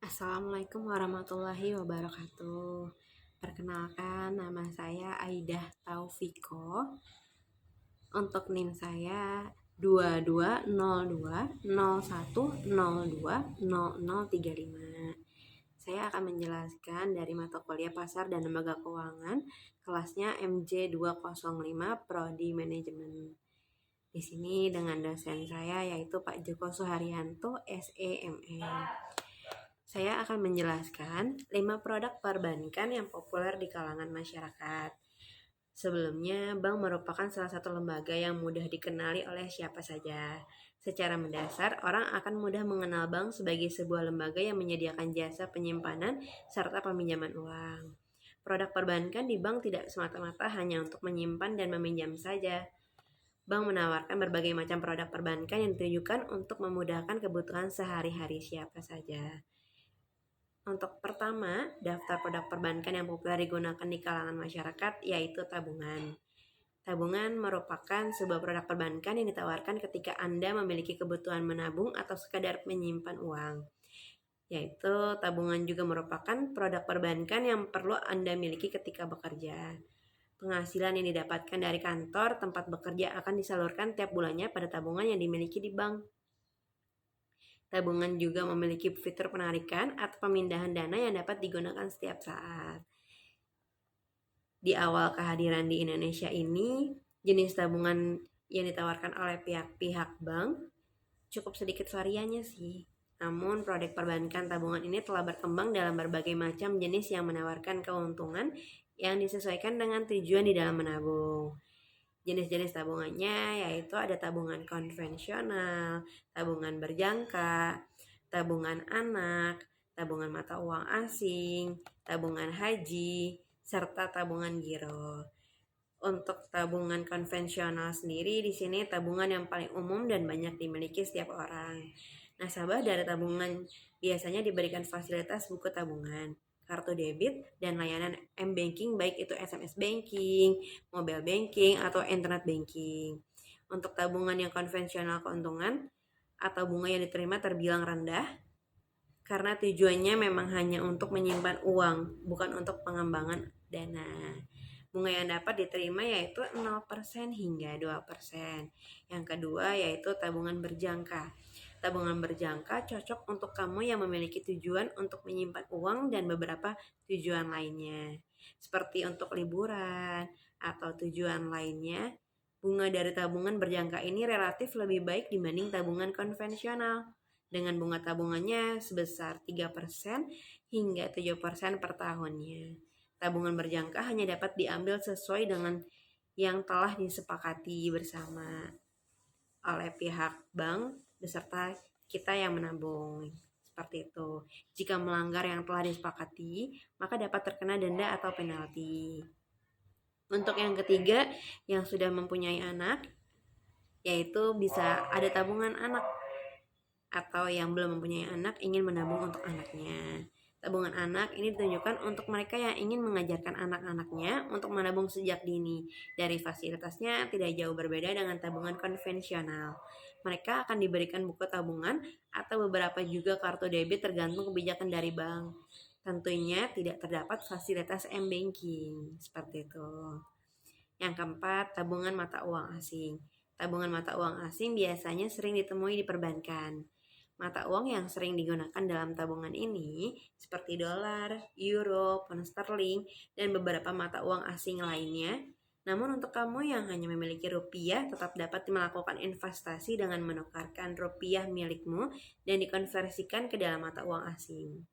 Assalamualaikum warahmatullahi wabarakatuh. Perkenalkan, nama saya Aidah Taufiko. Untuk NIM saya 220201020035. Saya akan menjelaskan dari mata kuliah Pasar dan Lembaga Keuangan, kelasnya MJ205 Prodi Manajemen. Di sini dengan dosen saya yaitu Pak Joko Suharyanto, SEMM. Saya akan menjelaskan 5 produk perbankan yang populer di kalangan masyarakat. Sebelumnya, bank merupakan salah satu lembaga yang mudah dikenali oleh siapa saja. Secara mendasar, orang akan mudah mengenal bank sebagai sebuah lembaga yang menyediakan jasa penyimpanan serta peminjaman uang. Produk perbankan di bank tidak semata-mata hanya untuk menyimpan dan meminjam saja. Bank menawarkan berbagai macam produk perbankan yang ditujukan untuk memudahkan kebutuhan sehari-hari siapa saja. Untuk pertama, daftar produk perbankan yang populer digunakan di kalangan masyarakat yaitu tabungan. Tabungan merupakan sebuah produk perbankan yang ditawarkan ketika Anda memiliki kebutuhan menabung atau sekadar menyimpan uang. Yaitu tabungan juga merupakan produk perbankan yang perlu Anda miliki ketika bekerja. Penghasilan yang didapatkan dari kantor tempat bekerja akan disalurkan tiap bulannya pada tabungan yang dimiliki di bank. Tabungan juga memiliki fitur penarikan atau pemindahan dana yang dapat digunakan setiap saat. Di awal kehadiran di Indonesia ini, jenis tabungan yang ditawarkan oleh pihak-pihak bank cukup sedikit variannya sih. Namun produk perbankan tabungan ini telah berkembang dalam berbagai macam jenis yang menawarkan keuntungan yang disesuaikan dengan tujuan di dalam menabung. Jenis-jenis tabungannya yaitu ada tabungan konvensional, tabungan berjangka, tabungan anak, tabungan mata uang asing, tabungan haji, serta tabungan giro. Untuk tabungan konvensional sendiri di sini tabungan yang paling umum dan banyak dimiliki setiap orang. Nasabah dari tabungan biasanya diberikan fasilitas buku tabungan, kartu debit, dan layanan m-banking baik itu SMS banking, mobile banking, atau internet banking. Untuk tabungan yang konvensional keuntungan atau bunga yang diterima terbilang rendah karena tujuannya memang hanya untuk menyimpan uang, bukan untuk pengembangan dana. Bunga yang dapat diterima yaitu 0% hingga 2%. Yang kedua yaitu tabungan berjangka. Tabungan berjangka cocok untuk kamu yang memiliki tujuan untuk menyimpan uang dan beberapa tujuan lainnya. Seperti untuk liburan atau tujuan lainnya, bunga dari tabungan berjangka ini relatif lebih baik dibanding tabungan konvensional. Dengan bunga tabungannya sebesar 3% hingga 7% per tahunnya. Tabungan berjangka hanya dapat diambil sesuai dengan yang telah disepakati bersama oleh pihak bank beserta kita yang menabung. Seperti itu. Jika melanggar yang telah disepakati, maka dapat terkena denda atau penalti. Untuk yang ketiga, yang sudah mempunyai anak, yaitu bisa ada tabungan anak atau yang belum mempunyai anak ingin menabung untuk anaknya. Tabungan anak ini ditujukan untuk mereka yang ingin mengajarkan anak-anaknya untuk menabung sejak dini. Dari fasilitasnya tidak jauh berbeda dengan tabungan konvensional. Mereka akan diberikan buku tabungan atau beberapa juga kartu debit tergantung kebijakan dari bank. Tentunya tidak terdapat fasilitas m-banking seperti itu. Yang keempat, tabungan mata uang asing. Tabungan mata uang asing biasanya sering ditemui di perbankan. Mata uang yang sering digunakan dalam tabungan ini seperti dolar, euro, pound sterling, dan beberapa mata uang asing lainnya. Namun untuk kamu yang hanya memiliki rupiah tetap dapat melakukan investasi dengan menukarkan rupiah milikmu dan dikonversikan ke dalam mata uang asing.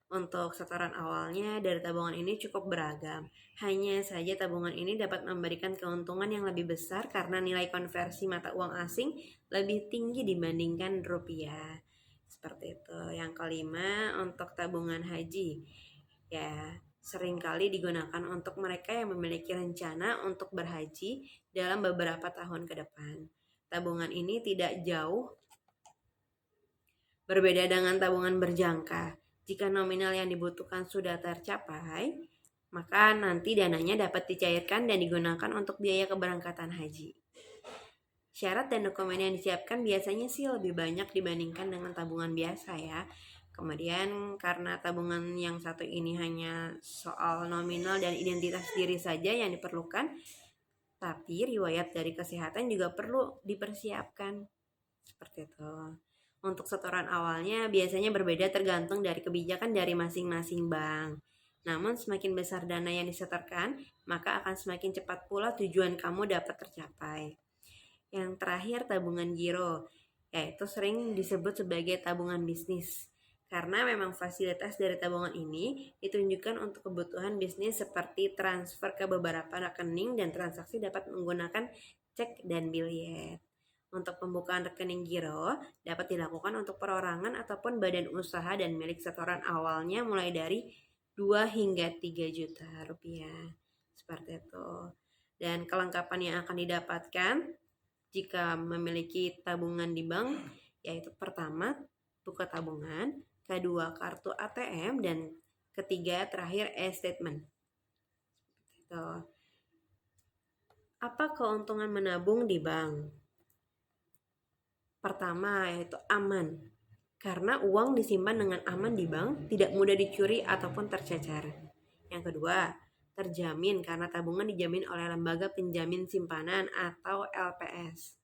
Untuk setoran awalnya dari tabungan ini cukup beragam. Hanya saja tabungan ini dapat memberikan keuntungan yang lebih besar karena nilai konversi mata uang asing lebih tinggi dibandingkan rupiah. Seperti itu. Yang kelima, untuk tabungan haji. Ya, seringkali digunakan untuk mereka yang memiliki rencana untuk berhaji dalam beberapa tahun ke depan. Tabungan ini tidak jauh berbeda dengan tabungan berjangka. Jika nominal yang dibutuhkan sudah tercapai, maka nanti dananya dapat dicairkan dan digunakan untuk biaya keberangkatan haji. Syarat dan dokumen yang disiapkan biasanya sih lebih banyak dibandingkan dengan tabungan biasa ya. Kemudian karena tabungan yang satu ini hanya soal nominal dan identitas diri saja yang diperlukan, tapi riwayat dari kesehatan juga perlu dipersiapkan. Seperti itu. Untuk setoran awalnya biasanya berbeda tergantung dari kebijakan dari masing-masing bank. Namun semakin besar dana yang disetorkan, maka akan semakin cepat pula tujuan kamu dapat tercapai. Yang terakhir tabungan giro, yaitu sering disebut sebagai tabungan bisnis. Karena memang fasilitas dari tabungan ini ditunjukkan untuk kebutuhan bisnis seperti transfer ke beberapa rekening dan transaksi dapat menggunakan cek dan biliet. Untuk pembukaan rekening giro dapat dilakukan untuk perorangan ataupun badan usaha dan milik setoran awalnya mulai dari 2 hingga 3 juta rupiah. Seperti itu. Dan kelengkapan yang akan didapatkan jika memiliki tabungan di bank yaitu pertama buku tabungan, kedua kartu ATM, dan ketiga terakhir e-statement. Gitu. Apa keuntungan menabung di bank? Pertama yaitu aman. Karena uang disimpan dengan aman di bank, tidak mudah dicuri ataupun tercecer. Yang kedua, terjamin karena tabungan dijamin oleh lembaga penjamin simpanan atau LPS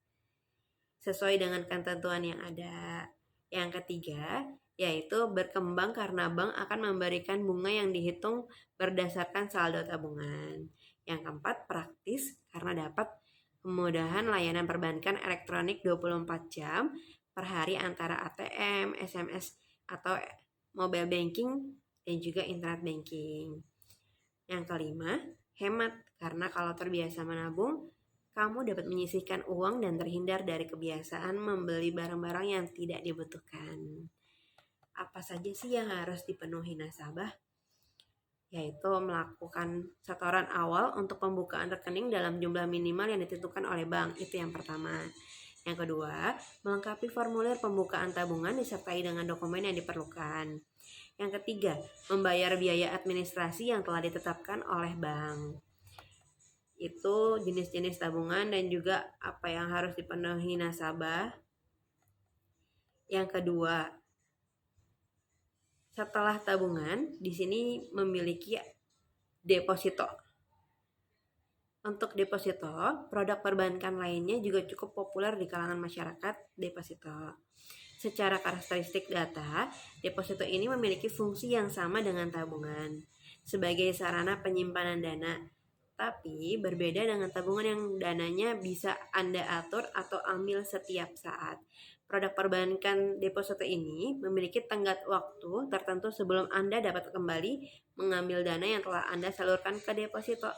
sesuai dengan ketentuan yang ada. Yang ketiga, yaitu berkembang karena bank akan memberikan bunga yang dihitung berdasarkan saldo tabungan. Yang keempat, praktis karena dapat kemudahan layanan perbankan elektronik 24 jam per hari antara ATM, SMS, atau mobile banking dan juga internet banking. Yang kelima, hemat karena kalau terbiasa menabung, kamu dapat menyisihkan uang dan terhindar dari kebiasaan membeli barang-barang yang tidak dibutuhkan. Apa saja sih yang harus dipenuhi nasabah? Yaitu melakukan setoran awal untuk pembukaan rekening dalam jumlah minimal yang ditentukan oleh bank. Itu yang pertama. Yang kedua, melengkapi formulir pembukaan tabungan disertai dengan dokumen yang diperlukan. Yang ketiga, membayar biaya administrasi yang telah ditetapkan oleh bank. Itu jenis-jenis tabungan dan juga apa yang harus dipenuhi nasabah. Yang kedua, setelah tabungan di sini memiliki deposito. Untuk deposito, produk perbankan lainnya juga cukup populer di kalangan masyarakat deposito. Secara karakteristik data, deposito ini memiliki fungsi yang sama dengan tabungan sebagai sarana penyimpanan dana. Tapi berbeda dengan tabungan yang dananya bisa Anda atur atau ambil setiap saat. Produk perbankan deposito ini memiliki tenggat waktu tertentu sebelum Anda dapat kembali mengambil dana yang telah Anda salurkan ke deposito.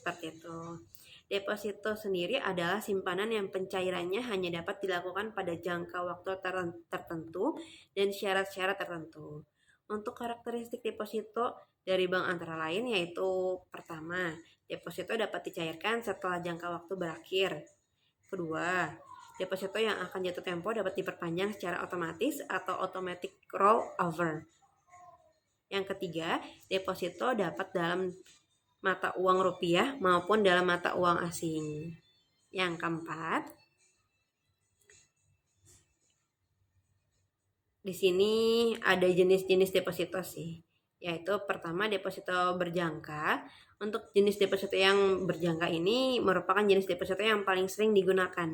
Seperti itu. Deposito sendiri adalah simpanan yang pencairannya hanya dapat dilakukan pada jangka waktu tertentu dan syarat-syarat tertentu. Untuk karakteristik deposito dari bank antara lain yaitu pertama, deposito dapat dicairkan setelah jangka waktu berakhir. Kedua, deposito yang akan jatuh tempo dapat diperpanjang secara otomatis atau automatic roll over. Yang ketiga, deposito dapat dalam mata uang rupiah maupun dalam mata uang asing. Yang keempat, di sini ada jenis-jenis deposito sih. Yaitu pertama deposito berjangka. Untuk jenis deposito yang berjangka ini merupakan jenis deposito yang paling sering digunakan.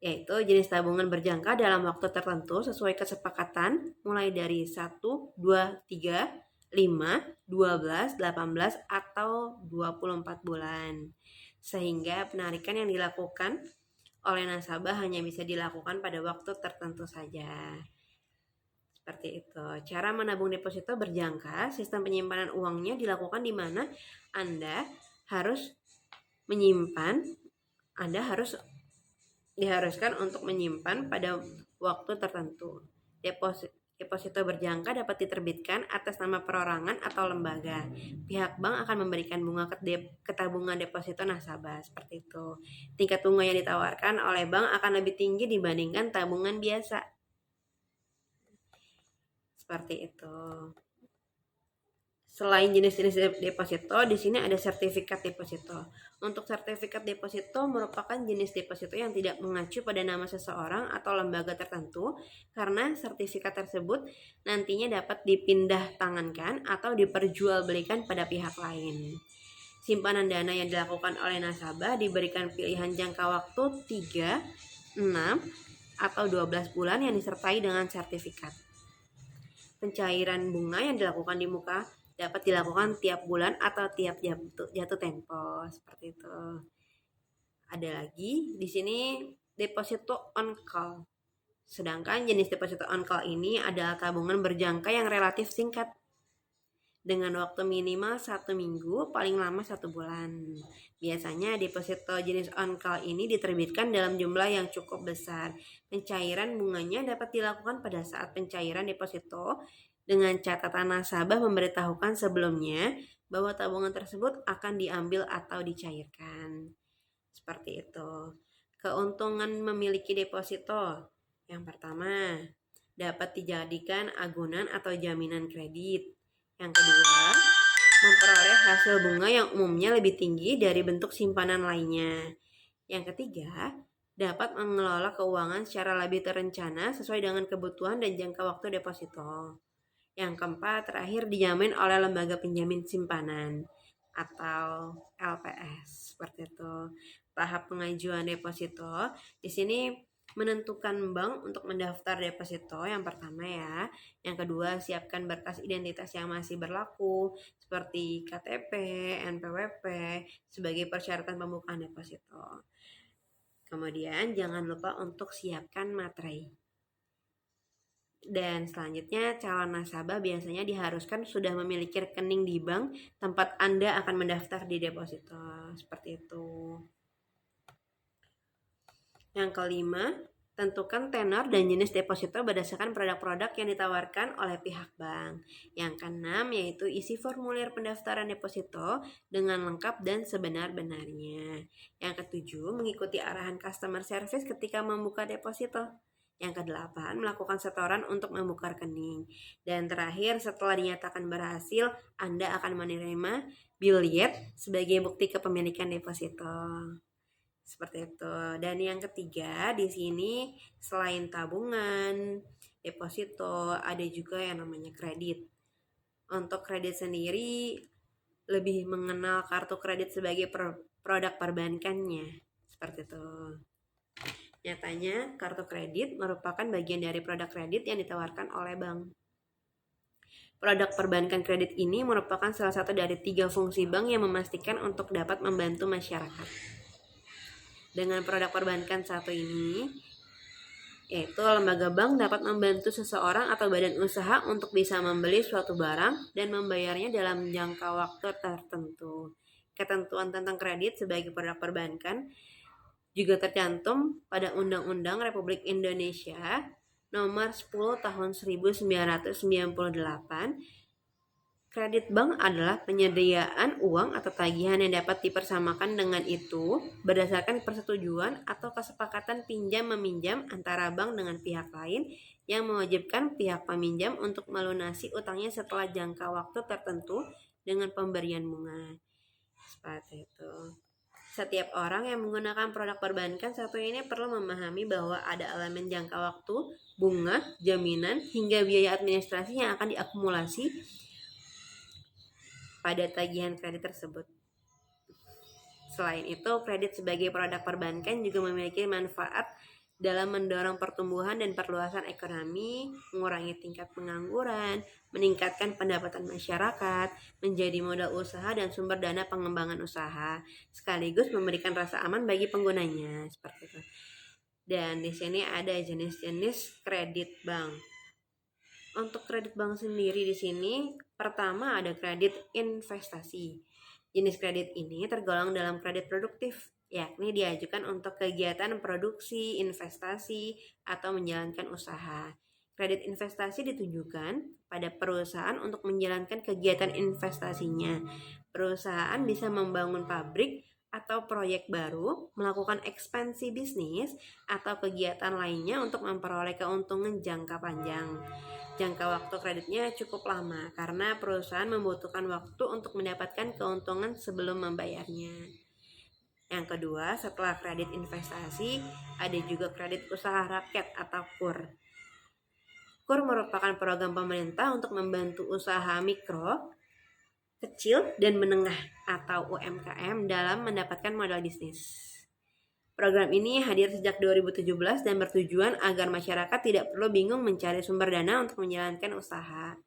Yaitu jenis tabungan berjangka dalam waktu tertentu sesuai kesepakatan mulai dari 1, 2, 3, 5, 12, 18, atau 24 bulan. Sehingga penarikan yang dilakukan oleh nasabah hanya bisa dilakukan pada waktu tertentu saja. Seperti itu. Cara menabung deposito berjangka, sistem penyimpanan uangnya dilakukan di mana Anda harus diharuskan untuk menyimpan pada waktu tertentu. Deposito berjangka dapat diterbitkan atas nama perorangan atau lembaga. Pihak bank akan memberikan bunga ke tabungan deposito nasabah. Seperti itu. Tingkat bunga yang ditawarkan oleh bank akan lebih tinggi dibandingkan tabungan biasa. Seperti itu. Selain jenis-jenis deposito, di sini ada sertifikat deposito. Untuk sertifikat deposito merupakan jenis deposito yang tidak mengacu pada nama seseorang atau lembaga tertentu, karena sertifikat tersebut nantinya dapat dipindah tangankan atau diperjualbelikan pada pihak lain. Simpanan dana yang dilakukan oleh nasabah diberikan pilihan jangka waktu 3, 6, atau 12 bulan yang disertai dengan sertifikat. Pencairan bunga yang dilakukan di muka dapat dilakukan tiap bulan atau tiap jatuh tempo, seperti itu. Ada lagi di sini deposito on call. Sedangkan jenis deposito on call ini adalah tabungan berjangka yang relatif singkat dengan waktu minimal 1 minggu, paling lama 1 bulan. Biasanya deposito jenis on call ini diterbitkan dalam jumlah yang cukup besar. Pencairan bunganya dapat dilakukan pada saat pencairan deposito dengan catatan nasabah memberitahukan sebelumnya bahwa tabungan tersebut akan diambil atau dicairkan. Seperti itu. Keuntungan memiliki deposito. Yang pertama, dapat dijadikan agunan atau jaminan kredit. Yang kedua, memperoleh hasil bunga yang umumnya lebih tinggi dari bentuk simpanan lainnya. Yang ketiga, dapat mengelola keuangan secara lebih terencana sesuai dengan kebutuhan dan jangka waktu deposito. Yang keempat, terakhir dijamin oleh lembaga penjamin simpanan atau LPS, seperti itu. Tahap pengajuan deposito di sini menentukan bank untuk mendaftar deposito yang pertama ya. Yang kedua, siapkan berkas identitas yang masih berlaku seperti KTP, NPWP sebagai persyaratan pembukaan deposito. Kemudian jangan lupa untuk siapkan materai. Dan selanjutnya, calon nasabah biasanya diharuskan sudah memiliki rekening di bank tempat Anda akan mendaftar di deposito. Seperti itu. Yang kelima, tentukan tenor dan jenis deposito berdasarkan produk-produk yang ditawarkan oleh pihak bank. Yang keenam, yaitu isi formulir pendaftaran deposito dengan lengkap dan sebenar-benarnya. Yang ketujuh, mengikuti arahan customer service ketika membuka deposito. Yang kedelapan, melakukan setoran untuk membuka rekening. Dan terakhir, setelah dinyatakan berhasil, Anda akan menerima biljet sebagai bukti kepemilikan deposito. Seperti itu. Dan yang ketiga, di sini selain tabungan, deposito, ada juga yang namanya kredit. Untuk kredit sendiri, lebih mengenal kartu kredit sebagai produk perbankannya. Seperti itu. Nyatanya, kartu kredit merupakan bagian dari produk kredit yang ditawarkan oleh bank. Produk perbankan kredit ini merupakan salah satu dari 3 fungsi bank yang memastikan untuk dapat membantu masyarakat. Dengan produk perbankan satu ini, yaitu lembaga bank dapat membantu seseorang atau badan usaha untuk bisa membeli suatu barang dan membayarnya dalam jangka waktu tertentu. Ketentuan tentang kredit sebagai produk perbankan juga tercantum pada Undang-Undang Republik Indonesia Nomor 10 Tahun 1998. Kredit bank adalah penyediaan uang atau tagihan yang dapat dipersamakan dengan itu berdasarkan persetujuan atau kesepakatan pinjam-meminjam antara bank dengan pihak lain yang mewajibkan pihak peminjam untuk melunasi utangnya setelah jangka waktu tertentu dengan pemberian bunga. Seperti itu. Setiap orang yang menggunakan produk perbankan satu ini perlu memahami bahwa ada elemen jangka waktu, bunga, jaminan, hingga biaya administrasi yang akan diakumulasi pada tagihan kredit tersebut. Selain itu, kredit sebagai produk perbankan juga memiliki manfaat dalam mendorong pertumbuhan dan perluasan ekonomi, mengurangi tingkat pengangguran, meningkatkan pendapatan masyarakat, menjadi modal usaha dan sumber dana pengembangan usaha, sekaligus memberikan rasa aman bagi penggunanya, seperti itu. Dan di sini ada jenis-jenis kredit bank. Untuk kredit bank sendiri di sini, pertama ada kredit investasi. Jenis kredit ini tergolong dalam kredit produktif, yakni diajukan untuk kegiatan produksi, investasi, atau menjalankan usaha. Kredit investasi ditujukan pada perusahaan untuk menjalankan kegiatan investasinya. Perusahaan bisa membangun pabrik atau proyek baru, melakukan ekspansi bisnis, atau kegiatan lainnya untuk memperoleh keuntungan jangka panjang. Jangka waktu kreditnya cukup lama karena perusahaan membutuhkan waktu untuk mendapatkan keuntungan sebelum membayarnya. Yang kedua, setelah kredit investasi, ada juga kredit usaha rakyat atau KUR. KUR merupakan program pemerintah untuk membantu usaha mikro, kecil, dan menengah atau UMKM dalam mendapatkan modal bisnis. Program ini hadir sejak 2017 dan bertujuan agar masyarakat tidak perlu bingung mencari sumber dana untuk menjalankan usaha.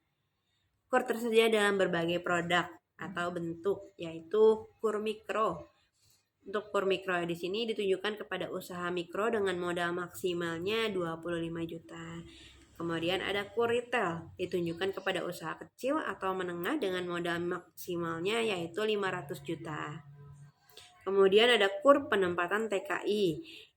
KUR tersedia dalam berbagai produk atau bentuk, yaitu KUR Mikro. Untuk KUR Mikro di sini ditujukan kepada usaha mikro dengan modal maksimalnya 25 juta. Kemudian ada KUR Retail, ditunjukkan kepada usaha kecil atau menengah dengan modal maksimalnya yaitu 500 juta. Kemudian ada KUR Penempatan TKI.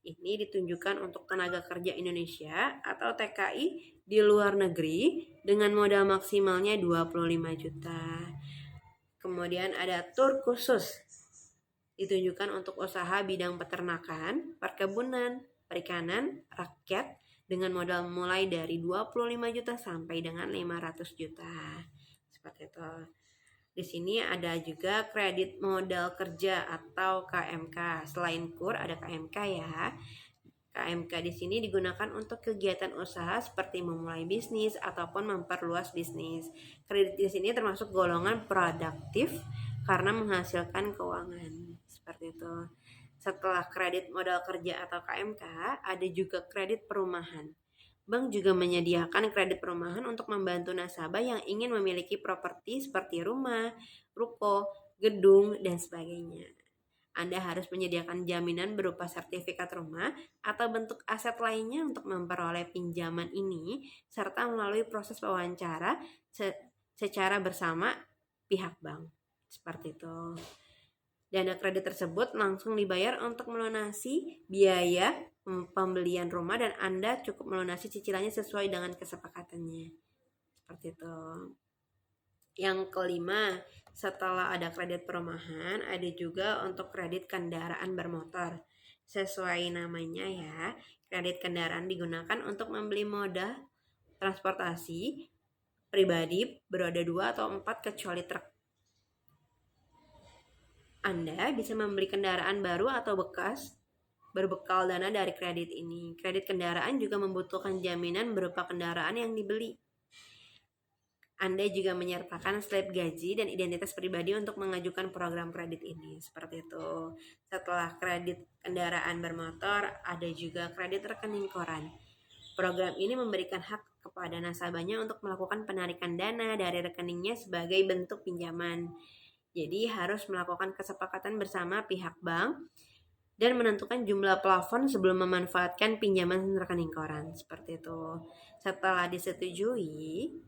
Ini ditunjukkan untuk tenaga kerja Indonesia atau TKI di luar negeri dengan modal maksimalnya 25 juta. Kemudian ada TUR Khusus, ditunjukkan untuk usaha bidang peternakan, perkebunan, perikanan, rakyat dengan modal mulai dari 25 juta sampai dengan 500 juta. Seperti itu. Di sini ada juga kredit modal kerja atau KMK. Selain KUR ada KMK ya. KMK di sini digunakan untuk kegiatan usaha seperti memulai bisnis ataupun memperluas bisnis. Kredit di sini termasuk golongan produktif karena menghasilkan keuangan. Seperti itu. Setelah kredit modal kerja atau KMK, ada juga kredit perumahan. Bank juga menyediakan kredit perumahan untuk membantu nasabah yang ingin memiliki properti seperti rumah, ruko, gedung, dan sebagainya. Anda harus menyediakan jaminan berupa sertifikat rumah atau bentuk aset lainnya untuk memperoleh pinjaman ini, serta melalui proses wawancara secara bersama pihak bank. Seperti itu. Dana kredit tersebut langsung dibayar untuk melunasi biaya pembelian rumah dan Anda cukup melunasi cicilannya sesuai dengan kesepakatannya. Seperti itu. Yang kelima, setelah ada kredit perumahan, ada juga untuk kredit kendaraan bermotor. Sesuai namanya ya, kredit kendaraan digunakan untuk membeli moda transportasi pribadi beroda 2 atau 4 kecuali truk. Anda bisa membeli kendaraan baru atau bekas berbekal dana dari kredit ini. Kredit kendaraan juga membutuhkan jaminan berupa kendaraan yang dibeli. Anda juga menyertakan slip gaji dan identitas pribadi untuk mengajukan program kredit ini. Seperti itu. Setelah kredit kendaraan bermotor, ada juga kredit rekening koran. Program ini memberikan hak kepada nasabahnya untuk melakukan penarikan dana dari rekeningnya sebagai bentuk pinjaman. Jadi harus melakukan kesepakatan bersama pihak bank dan menentukan jumlah plafon sebelum memanfaatkan pinjaman rekening koran. Seperti itu. Setelah disetujui,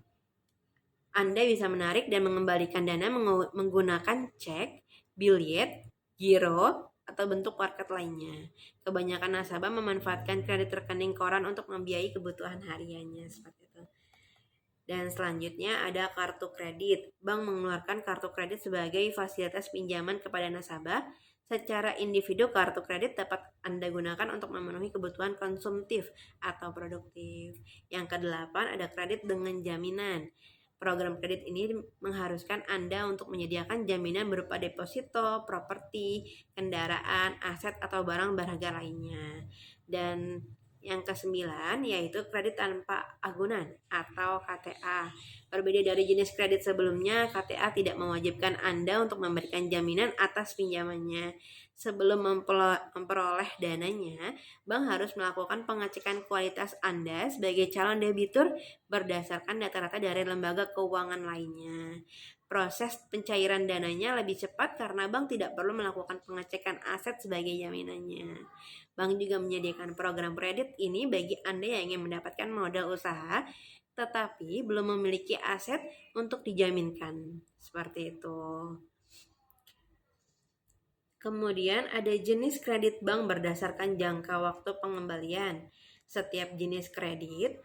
Anda bisa menarik dan mengembalikan dana menggunakan cek, biljet, giro, atau bentuk market lainnya. Kebanyakan nasabah memanfaatkan kredit rekening koran untuk membiayai kebutuhan hariannya. Seperti itu. Dan selanjutnya ada kartu kredit. Bank mengeluarkan kartu kredit sebagai fasilitas pinjaman kepada nasabah. Secara individu, kartu kredit dapat Anda gunakan untuk memenuhi kebutuhan konsumtif atau produktif. Yang kedelapan ada kredit dengan jaminan. Program kredit ini mengharuskan Anda untuk menyediakan jaminan berupa deposito, properti, kendaraan, aset, atau barang berharga lainnya. Dan yang kesembilan yaitu kredit tanpa agunan atau KTA. Berbeda dari jenis kredit sebelumnya, KTA tidak mewajibkan Anda untuk memberikan jaminan atas pinjamannya. Sebelum memperoleh dananya, bank harus melakukan pengecekan kualitas Anda sebagai calon debitur berdasarkan data-data dari lembaga keuangan lainnya. Proses pencairan dananya lebih cepat karena bank tidak perlu melakukan pengecekan aset sebagai jaminannya. Bank juga menyediakan program kredit ini bagi Anda yang ingin mendapatkan modal usaha tetapi belum memiliki aset untuk dijaminkan. Seperti itu. Kemudian ada jenis kredit bank berdasarkan jangka waktu pengembalian. Setiap jenis kredit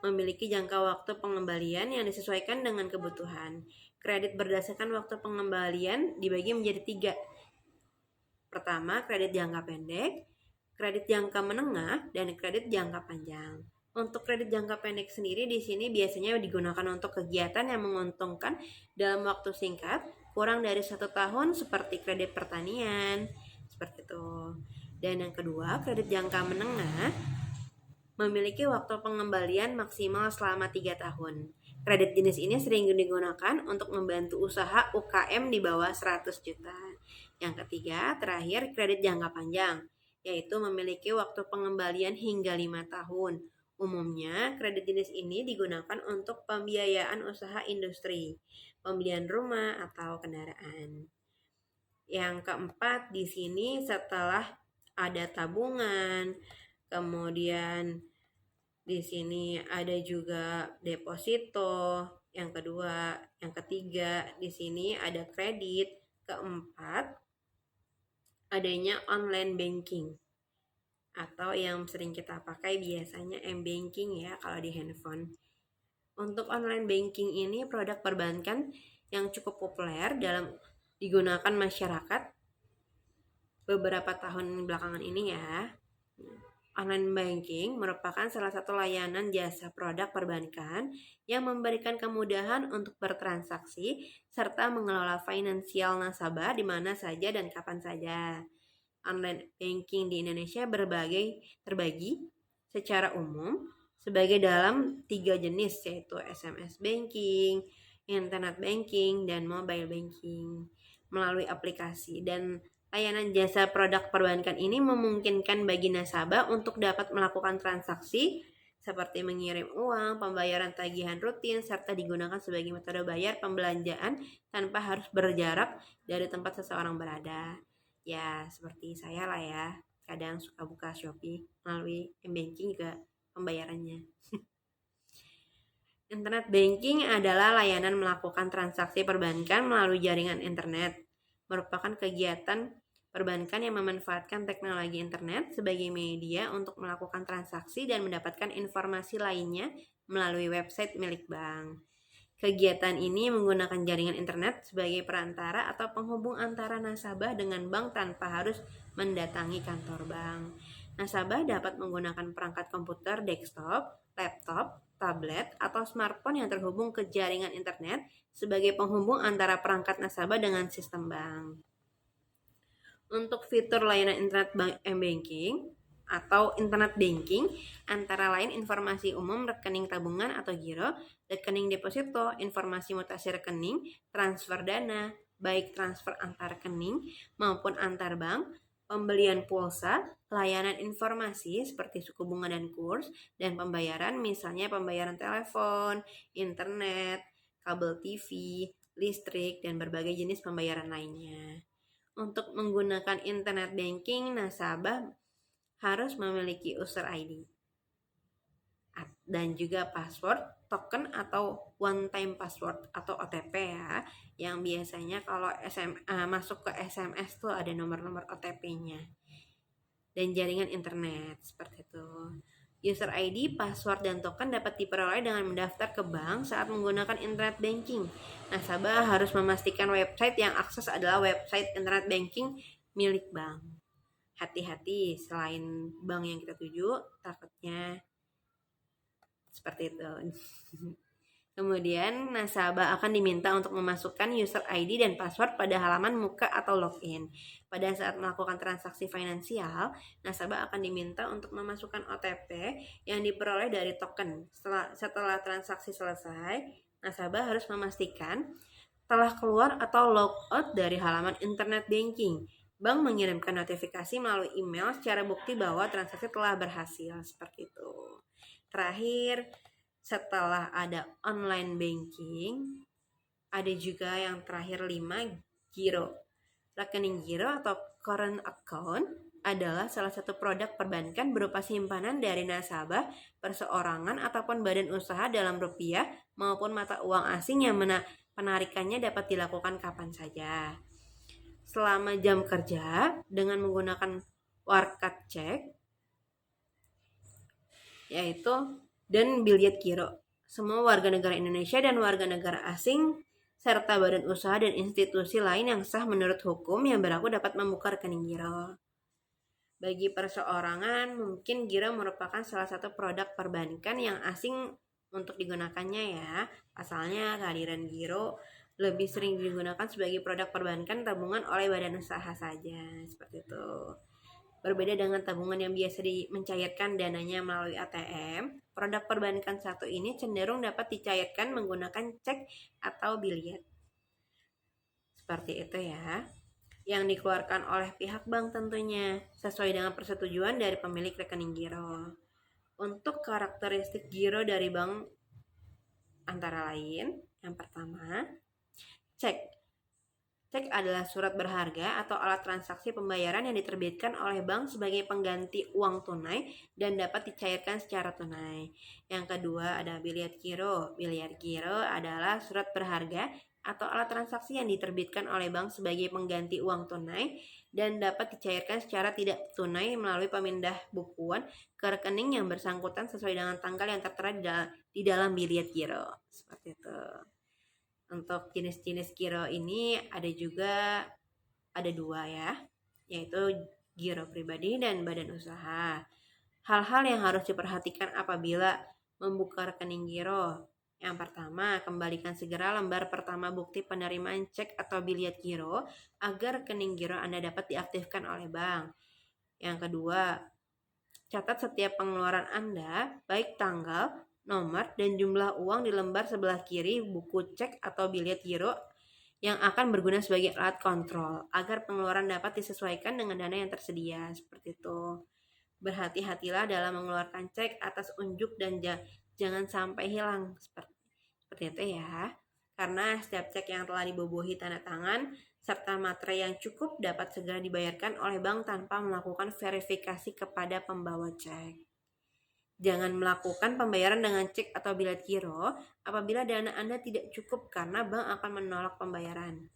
memiliki jangka waktu pengembalian yang disesuaikan dengan kebutuhan. Kredit berdasarkan waktu pengembalian dibagi menjadi 3. Pertama, kredit jangka pendek, kredit jangka menengah, dan kredit jangka panjang. Untuk kredit jangka pendek sendiri di sini biasanya digunakan untuk kegiatan yang menguntungkan dalam waktu singkat, kurang dari 1 tahun seperti kredit pertanian, seperti itu. Dan yang kedua, kredit jangka menengah memiliki waktu pengembalian maksimal selama 3 tahun. Kredit jenis ini sering digunakan untuk membantu usaha UKM di bawah 100 juta. Yang ketiga, terakhir kredit jangka panjang, yaitu memiliki waktu pengembalian hingga 5 tahun. Umumnya, kredit jenis ini digunakan untuk pembiayaan usaha industri, pembelian rumah atau kendaraan. Yang keempat, di sini setelah ada tabungan, kemudian di sini ada juga deposito. Yang kedua, yang ketiga, di sini ada kredit. Keempat, adanya online banking atau yang sering kita pakai biasanya m-banking ya kalau di handphone. Untuk online banking ini produk perbankan yang cukup populer dalam digunakan masyarakat beberapa tahun belakangan ini ya. Online banking merupakan salah satu layanan jasa produk perbankan yang memberikan kemudahan untuk bertransaksi serta mengelola finansial nasabah di mana saja dan kapan saja. Online banking di Indonesia terbagi secara umum sebagai dalam 3 jenis, yaitu SMS banking, internet banking, dan mobile banking melalui aplikasi. Dan layanan jasa produk perbankan ini memungkinkan bagi nasabah untuk dapat melakukan transaksi seperti mengirim uang, pembayaran tagihan rutin, serta digunakan sebagai metode bayar pembelanjaan tanpa harus berjarak dari tempat seseorang berada. Ya, seperti saya lah ya, kadang suka buka Shopee melalui m-banking juga pembayarannya. Internet banking adalah layanan melakukan transaksi perbankan melalui jaringan internet. Merupakan kegiatan perbankan yang memanfaatkan teknologi internet sebagai media untuk melakukan transaksi dan mendapatkan informasi lainnya melalui website milik bank. Kegiatan ini menggunakan jaringan internet sebagai perantara atau penghubung antara nasabah dengan bank tanpa harus mendatangi kantor bank. Nasabah dapat menggunakan perangkat komputer desktop, laptop, tablet, atau smartphone yang terhubung ke jaringan internet sebagai penghubung antara perangkat nasabah dengan sistem bank. Untuk fitur layanan internet banking atau internet banking antara lain informasi umum rekening tabungan atau giro, rekening deposito, informasi mutasi rekening, transfer dana, baik transfer antar rekening maupun antar bank, pembelian pulsa, layanan informasi seperti suku bunga dan kurs, dan pembayaran misalnya pembayaran telepon, internet, kabel TV, listrik, dan berbagai jenis pembayaran lainnya. Untuk menggunakan internet banking, nasabah harus memiliki user ID dan juga password, token atau one time password atau OTP ya, yang biasanya kalau masuk ke SMS tuh ada nomor-nomor OTP-nya, dan jaringan internet seperti itu. User ID, password, dan token dapat diperoleh dengan mendaftar ke bank saat menggunakan internet banking. Nasabah harus memastikan website yang akses adalah website internet banking milik bank. Hati-hati, selain bank yang kita tuju, takutnya seperti itu. Kemudian, nasabah akan diminta untuk memasukkan user ID dan password pada halaman muka atau login. Pada saat melakukan transaksi finansial, nasabah akan diminta untuk memasukkan OTP yang diperoleh dari token. Setelah transaksi selesai, nasabah harus memastikan telah keluar atau logout dari halaman internet banking. Bank mengirimkan notifikasi melalui email secara bukti bahwa transaksi telah berhasil, seperti itu. Terakhir, setelah ada online banking, ada juga yang terakhir 5, giro. Rekening giro atau current account adalah salah satu produk perbankan berupa simpanan dari nasabah, perseorangan ataupun badan usaha dalam rupiah maupun mata uang asing yang penarikannya dapat dilakukan kapan saja. Selama jam kerja dengan menggunakan warkat cek, yaitu dan biliet giro. Semua warga negara Indonesia dan warga negara asing serta badan usaha dan institusi lain yang sah menurut hukum yang berlaku dapat membuka rekening giro. Bagi perseorangan, mungkin giro merupakan salah satu produk perbankan yang asing untuk digunakannya ya. Pasalnya kehadiran giro lebih sering digunakan sebagai produk perbankan tabungan oleh badan usaha saja, seperti itu. Berbeda dengan tabungan yang biasa mencairkan dananya melalui ATM, produk perbankan satu ini cenderung dapat dicairkan menggunakan cek atau biliet. Seperti itu ya. Yang dikeluarkan oleh pihak bank tentunya, sesuai dengan persetujuan dari pemilik rekening giro. Untuk karakteristik giro dari bank antara lain, yang pertama, cek. Cek adalah surat berharga atau alat transaksi pembayaran yang diterbitkan oleh bank sebagai pengganti uang tunai dan dapat dicairkan secara tunai. Yang kedua ada biliet giro. Biliet giro adalah surat berharga atau alat transaksi yang diterbitkan oleh bank sebagai pengganti uang tunai dan dapat dicairkan secara tidak tunai melalui pemindah bukuan ke rekening yang bersangkutan sesuai dengan tanggal yang tertera di dalam biliet giro. Seperti itu. Untuk jenis-jenis giro ini ada dua ya, yaitu giro pribadi dan badan usaha. Hal-hal yang harus diperhatikan apabila membuka rekening giro. Yang pertama, kembalikan segera lembar pertama bukti penerimaan cek atau biliet giro agar rekening giro Anda dapat diaktifkan oleh bank. Yang kedua, catat setiap pengeluaran Anda, baik tanggal, nomor, dan jumlah uang di lembar sebelah kiri buku cek atau biliet giro yang akan berguna sebagai alat kontrol agar pengeluaran dapat disesuaikan dengan dana yang tersedia. Seperti itu. Berhati-hatilah dalam mengeluarkan cek atas unjuk dan jangan sampai hilang. Seperti itu ya. Karena setiap cek yang telah dibobohi tanda tangan serta materai yang cukup dapat segera dibayarkan oleh bank tanpa melakukan verifikasi kepada pembawa cek. Jangan melakukan pembayaran dengan cek atau biliet giro apabila dana Anda tidak cukup karena bank akan menolak pembayaran.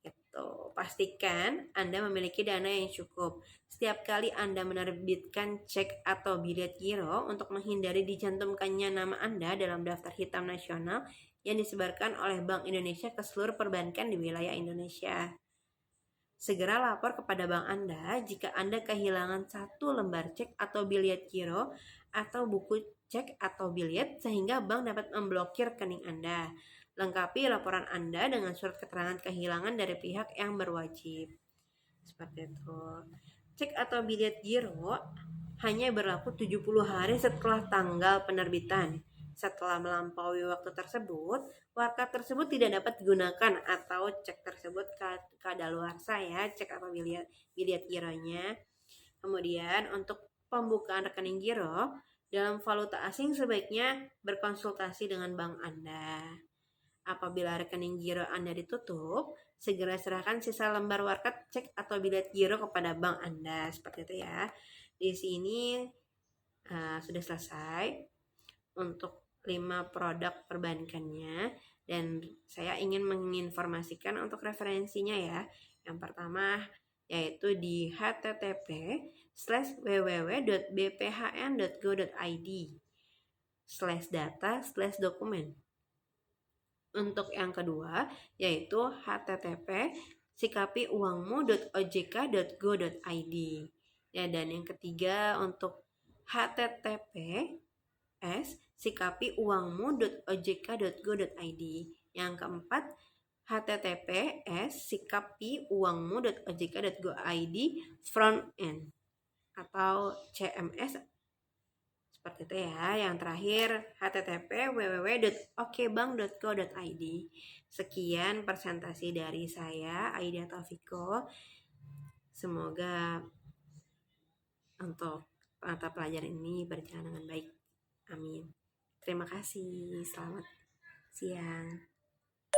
Gitu. Pastikan Anda memiliki dana yang cukup. Setiap kali Anda menerbitkan cek atau biliet giro untuk menghindari dicantumkannya nama Anda dalam daftar hitam nasional yang disebarkan oleh Bank Indonesia ke seluruh perbankan di wilayah Indonesia. Segera lapor kepada bank Anda jika Anda kehilangan satu lembar cek atau biliet giro atau buku cek atau biliet sehingga bank dapat memblokir rekening Anda. Lengkapi laporan Anda dengan surat keterangan kehilangan dari pihak yang berwajib. Seperti itu. Cek atau biliet giro hanya berlaku 70 hari setelah tanggal penerbitan. Setelah melampaui waktu tersebut, warka tersebut tidak dapat digunakan atau cek tersebut kadaluarsa ya, cek atau biliet gironya. Kemudian untuk pembukaan rekening giro dalam valuta asing sebaiknya berkonsultasi dengan bank Anda. Apabila rekening giro Anda ditutup, segera serahkan sisa lembar warkat cek atau biliet giro kepada bank Anda. Seperti itu ya. Di sini sudah selesai untuk 5 produk perbankannya dan saya ingin menginformasikan untuk referensinya ya. Yang pertama yaitu di http://www.bphn.go.id/data/dokumen. Untuk yang kedua yaitu http://sikapiuangmu.ojk.go.id. Ya, dan yang ketiga untuk https://sikapiuangmu.ojk.go.id. Yang keempat https://sikapiuangmu.ojk.go.id front end atau CMS. Seperti itu ya. Yang terakhir http://www.okbank.co.id. Sekian presentasi dari saya, Aida Taufiko. Semoga untuk mata pelajaran ini berjalan dengan baik. Amin. Terima kasih. Selamat siang.